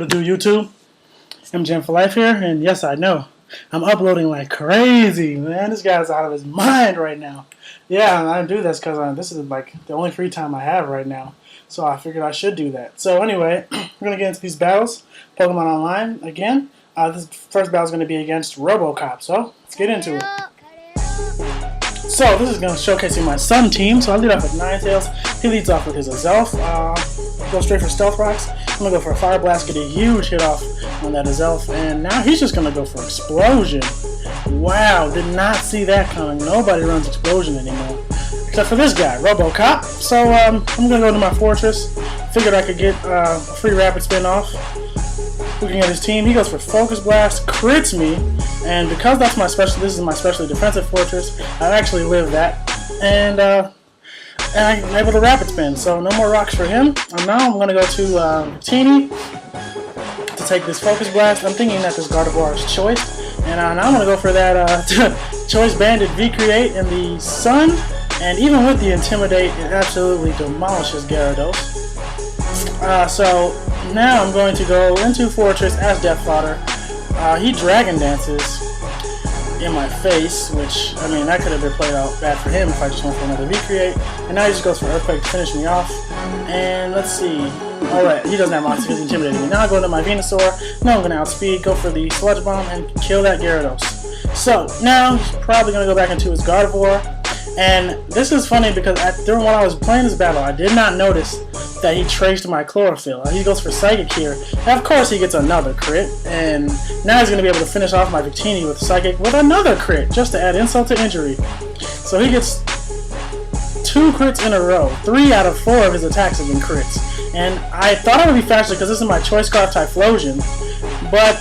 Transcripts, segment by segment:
to do YouTube. MGM for Life here, and yes, I know. I'm uploading like crazy, man. This guy's out of his mind right now. Yeah, I do this because this is like the only free time I have right now. So I figured I should do that. So anyway, we're going to get into these battles. Pokemon Online again. This first battle is going to be against RoboCop. So let's get into it. So this is going to showcase my Sun team. So I lead off with Ninetales. He leads off with his Azelf. Go straight for Stealth Rocks. I'm going to go for a Fire Blast, get a huge hit off on that Azelf. And now he's just going to go for Explosion. Wow, did not see that coming. Nobody runs Explosion anymore. Except for this guy, RoboCop. So I'm going to go to my Fortress. Figured I could get a free Rapid Spin off. Looking at his team, he goes for Focus Blast, crits me, and because that's my special, this is my specially defensive fortress, I actually live that, and I'm able to Rapid Spin, so no more rocks for him. And now I'm going to go to Teeny to take this Focus Blast. I'm thinking that this Gardevoir is Choice, and now I'm going to go for that Choice Banded V-Create in the Sun, and even with the Intimidate, it absolutely demolishes Gyarados. So now I'm going to go into Fortress as Death Fodder. He Dragon Dances in my face, which, I mean, that could have been played out bad for him if I just went for another V-Create. And now he just goes for Earthquake to finish me off. And let's see. Alright, he doesn't have Monster because he's intimidating me. Now I go into my Venusaur. Now I'm going to outspeed, go for the Sludge Bomb, and kill that Gyarados. So now he's probably going to go back into his Gardevoir. And this is funny because during when I was playing this battle, I did not notice that he traced my Chlorophyll. He goes for Psychic here. And of course he gets another crit. And now he's going to be able to finish off my Victini with Psychic with another crit, just to add insult to injury. So he gets 2 crits in a row. 3 out of 4 of his attacks have been crits. And I thought I would be faster because this is my Choice Scarf Typhlosion. But,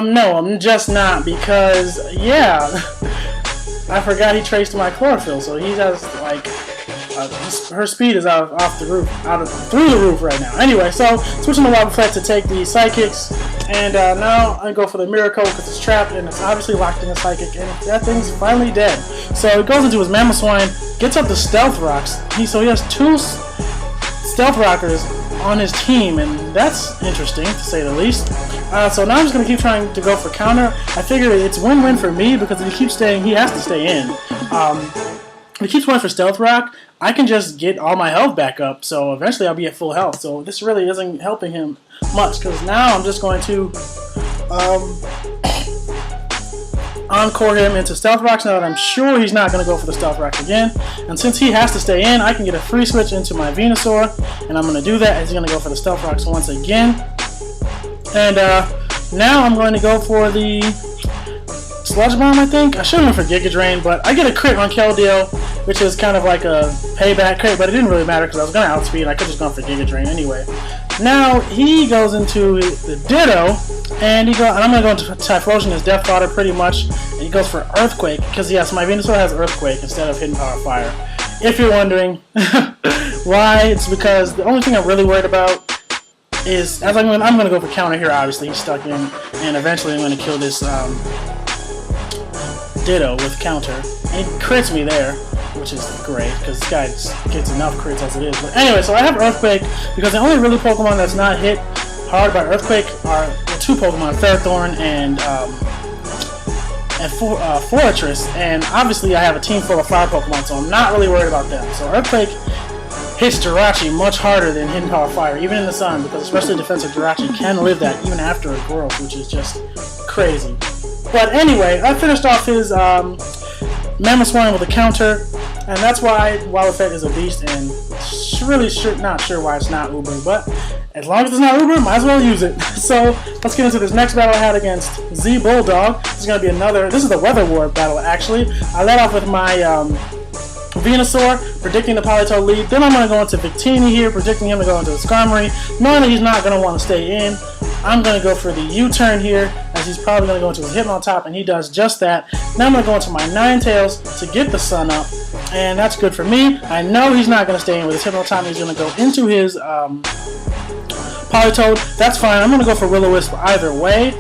no, I'm just not because, yeah, I forgot he traced my Chlorophyll. So he has, like, her speed is through the roof right now. Anyway, so switching to Wobbuffet to take the Psychics, and now I go for the Miracle because it's trapped and it's obviously locked in the Psychic, and that thing's finally dead. So it goes into his Mamoswine, gets up the Stealth Rocks. So he has 2 Stealth Rockers on his team, and that's interesting to say the least. So now I'm just going to keep trying to go for counter. I figure it's win-win for me because if he keeps staying, he has to stay in. If he keeps going for Stealth Rock, I can just get all my health back up, so eventually I'll be at full health. So this really isn't helping him much, because now I'm just going to Encore him into Stealth Rocks now that I'm sure he's not going to go for the Stealth Rocks again. And since he has to stay in, I can get a free switch into my Venusaur, and I'm going to do that. He's going to go for the Stealth Rocks once again. And now I'm going to go for the Sludge Bomb, I think. I should have went for Giga Drain, but I get a crit on Keldeo, which is kind of like a payback crit, but it didn't really matter because I was going to outspeed. I could have just gone for Giga Drain anyway. Now he goes into the Ditto, and I'm going to go into Typhlosion as Death Fodder pretty much, and he goes for Earthquake because yes, my Venusaur has Earthquake instead of Hidden Power Fire. If you're wondering why, it's because the only thing I'm really worried about is, as I'm going to go for counter here. Obviously he's stuck in, and eventually I'm going to kill this Ditto with counter, and he crits me there, which is great because this guy gets enough crits as it is. But anyway, so I have Earthquake because the only really Pokemon that's not hit hard by Earthquake are the 2 Pokemon, Ferrothorn and Fortress, and obviously I have a team full of fire Pokemon, so I'm not really worried about them. So Earthquake hits Jirachi much harder than Hidden Power Fire, even in the Sun, because especially defensive Jirachi can live that even after a growth, which is just crazy. But anyway, I finished off his Mamoswine with a counter, and that's why Wobbuffet is a beast, and really not sure why it's not Uber, but as long as it's not Uber, might as well use it. So let's get into this next battle I had against Z Bulldog. This is going to be this is the Weather War battle actually. I led off with my Venusaur, predicting the Politoed lead. Then I'm going to go into Victini here, predicting him to go into the Skarmory, knowing that he's not going to want to stay in. I'm going to go for the U-turn here, as he's probably going to go into his Hypnotop, and he does just that. Now I'm going to go into my Ninetales to get the Sun up, and that's good for me. I know he's not going to stay in with his Hypnotop. He's going to go into his Politoed. That's fine. I'm going to go for Will-O-Wisp either way,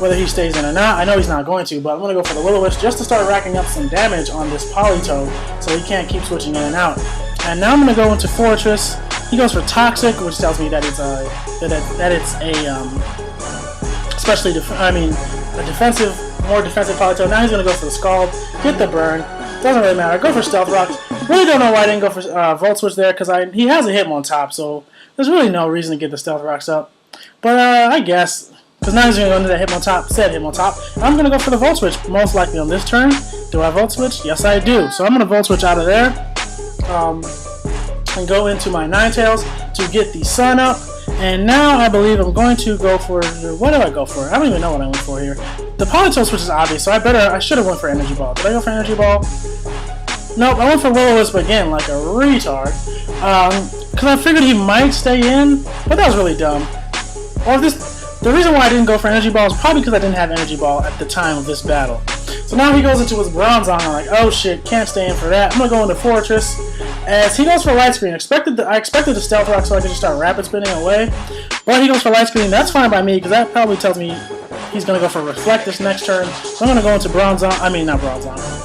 whether he stays in or not. I know he's not going to, but I'm going to go for the Will-O-Wisp just to start racking up some damage on this Politoed so he can't keep switching in and out. And now I'm going to go into Fortress He goes for Toxic, which tells me that it's especially a defensive, more defensive Politoed. Now he's gonna go for the Scald, get the burn. Doesn't really matter. Go for Stealth Rocks. Really don't know why I didn't go for Volt Switch there, because he has a Hitmon top, so there's really no reason to get the Stealth Rocks up. But I guess, because now he's going to go into that Hitmon top, I'm going to go for the Volt Switch, most likely on this turn. Do I Volt Switch? Yes, I do. So I'm going to Volt Switch out of there, and go into my Ninetales to get the Sun up. And now I believe I'm going to go for, what did I go for? I don't even know what I went for here. The Politoed switch is obvious, so I should have went for Energy Ball. Did I go for Energy Ball? Nope, I went for Will-O-Wisp again, like a retard. Because I figured he might stay in, but that was really dumb. Or the reason why I didn't go for Energy Ball is probably because I didn't have Energy Ball at the time of this battle. So now he goes into his Bronzong, I'm like, oh shit, can't stay in for that. I'm going to go into Fortress. As he goes for Light Screen, I expected the Stealth Rock so I could just start Rapid Spinning away. But he goes for Light Screen, that's fine by me, because that probably tells me he's going to go for Reflect this next turn. So I'm going to go into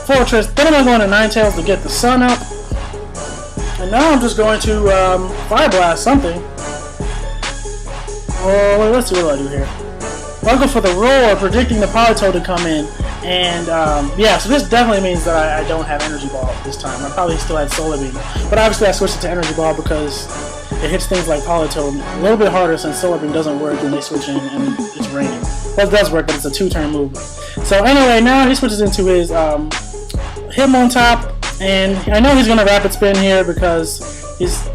Fortress. Then I'm going to go into Ninetales to get the Sun up. And now I'm just going to Fire Blast something. Oh, wait, let's see, what do I do here? I'll go for the Roar, predicting the Politoed to come in. And, yeah, so this definitely means that I don't have Energy Ball this time. I probably still had Solar Beam. But obviously I switched it to Energy Ball because it hits things like Politoed a little bit harder since Solar Beam doesn't work when they switch in and it's raining. Well, it does work, but it's a 2-turn movement. So anyway, now he switches into his Hitmon top. And I know he's going to Rapid Spin here because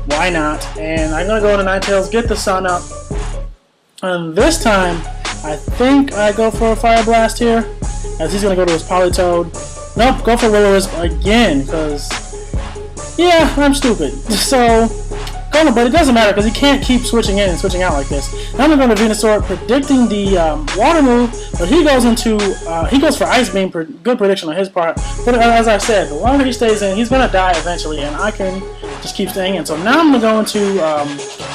why not? And I'm going to go into Ninetales, get the Sun up. And this time, I think I go for a Fire Blast here, as he's going to go to his Politoed. Nope, go for Will-O-Wisp again, because, yeah, I'm stupid. So, but it doesn't matter, because he can't keep switching in and switching out like this. Now I'm going to Venusaur, predicting the Water move, but he goes for Ice Beam, good prediction on his part. But as I said, the longer he stays in, he's going to die eventually, and I can just keep staying in. So now I'm going to go into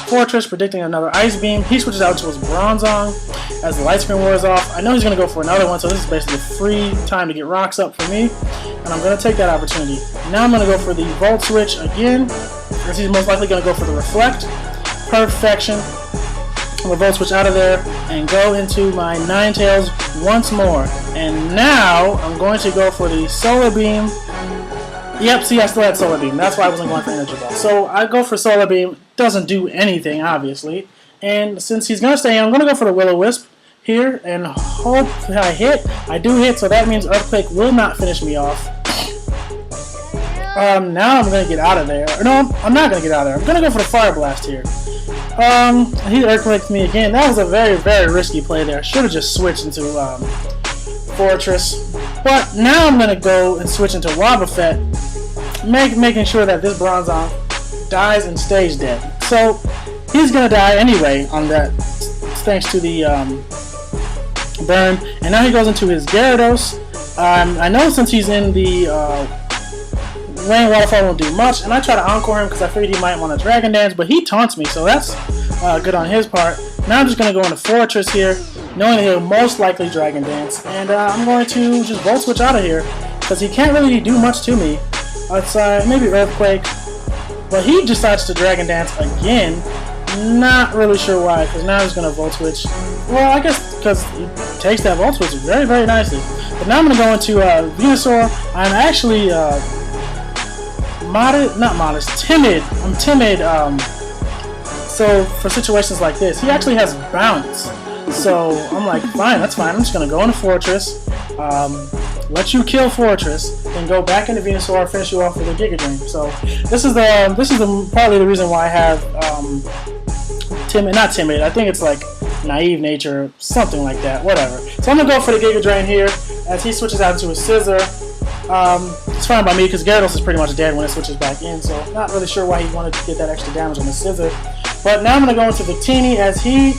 Fortress, predicting another Ice Beam. He switches out to his Bronzong as the Light Screen wears off. I know he's going to go for another one, so this is basically free time to get rocks up for me, and I'm going to take that opportunity. Now I'm going to go for the Volt Switch again, because he's most likely going to go for the Reflect. Perfection. I'm going to Volt Switch out of there and go into my Ninetales once more. And now I'm going to go for the Solar Beam. Yep, see, I still had Solar Beam. That's why I wasn't going for Energy Ball. So I go for Solar Beam. Doesn't do anything, obviously. And since he's going to stay in, I'm going to go for the Will-O-Wisp here and hope that I hit. I do hit, so that means Earthquake will not finish me off. Now I'm going to get out of there. No, I'm not going to get out of there. I'm going to go for the Fire Blast here. He Earthquaked me again. That was a very, very risky play there. I should have just switched into Fortress. But now I'm going to go and switch into Wobbuffet, making sure that this Bronzong dies and stays dead. So he's going to die anyway on that, thanks to the burn. And now he goes into his Gyarados. I know since he's in the Rain Waterfall won't do much, and I try to Encore him because I figured he might want to Dragon Dance, but he taunts me, so that's good on his part. Now I'm just going to go into Fortress here, knowing that he'll most likely Dragon Dance, and I'm going to just Volt Switch out of here, because he can't really do much to me. It's maybe Earthquake, but he decides to Dragon Dance again. Not really sure why, because now he's going to Volt Switch. Well, I guess because he takes that Volt Switch very, very nicely. But now I'm going to go into Venusaur. I'm actually timid. I'm timid. So for situations like this, he actually has Bounce. So I'm like, fine, that's fine. I'm just going to go into Fortress. Let you kill Fortress, then go back into Venusaur, finish you off with a Giga Drain. So this is probably the reason why I have not timid. I think it's like naive nature, something like that. Whatever. So I'm gonna go for the Giga Drain here as he switches out into a Scissor. It's fine by me because Gyarados is pretty much dead when it switches back in. So not really sure why he wanted to get that extra damage on the Scissor. But now I'm going to go into Victini as he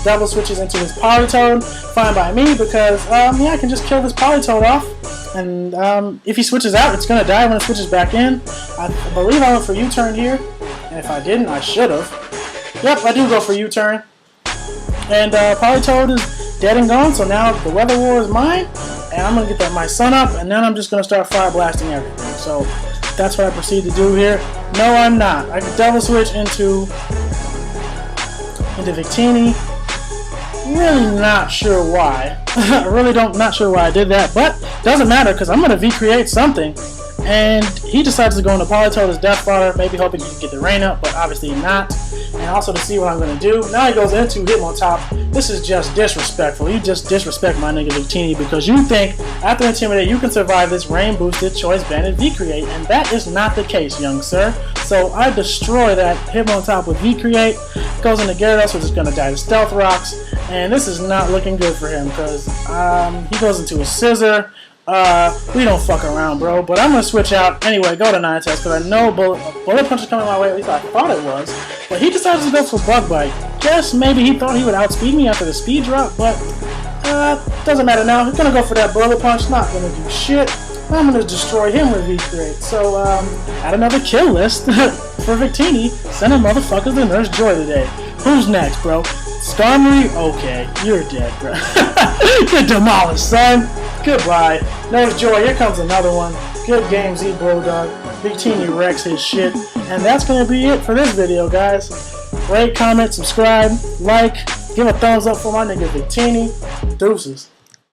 double switches into his Politoed. Fine by me because, yeah, I can just kill this Politoed off. And if he switches out, it's going to die when it switches back in. I believe I went for U-turn here. And if I didn't, I should have. Yep, I do go for U-turn. And Politoed is dead and gone, so now the Weather War is mine. and I'm gonna get that my son up, and then I'm just gonna start fire blasting everything. So that's what I proceed to do here. No, I'm not. I can double switch into Victini. Really not sure why. Not sure why I did that, but doesn't matter because I'm gonna V-create something. And he decides to go into Polytoad Death Fodder, maybe hoping he can get the rain up, but obviously not. And also to see what I'm going to do. Now he goes into Hitmontop. This is just disrespectful. You just disrespect my nigga Victini because you think after Intimidate you can survive this rain boosted choice banded V-Create, and that is not the case, young sir. So I destroy that Hitmontop with V-Create. Goes into Gyarados, which is going to die to Stealth Rocks. And this is not looking good for him because he goes into a Scissor. We don't fuck around, bro. But I'm gonna switch out anyway. Go to Ninetales because I know Bullet Punch is coming my way. At least I thought it was. But he decides to go for Bug Bite. Guess maybe he thought he would outspeed me after the speed drop, but doesn't matter now. He's gonna go for that Bullet Punch. Not gonna do shit. I'm gonna destroy him with V-Create. So add another kill list for Victini. Sending motherfuckers to Nurse Joy today. Who's next, bro? Skarmory? Okay, you're dead, bro. Get demolished, son. Goodbye. Nurse Joy, here comes another one. Good game, Z-Bulldog. Victini wrecks his shit. And that's going to be it for this video, guys. Rate, comment, subscribe, like, give a thumbs up for my nigga Victini. Deuces.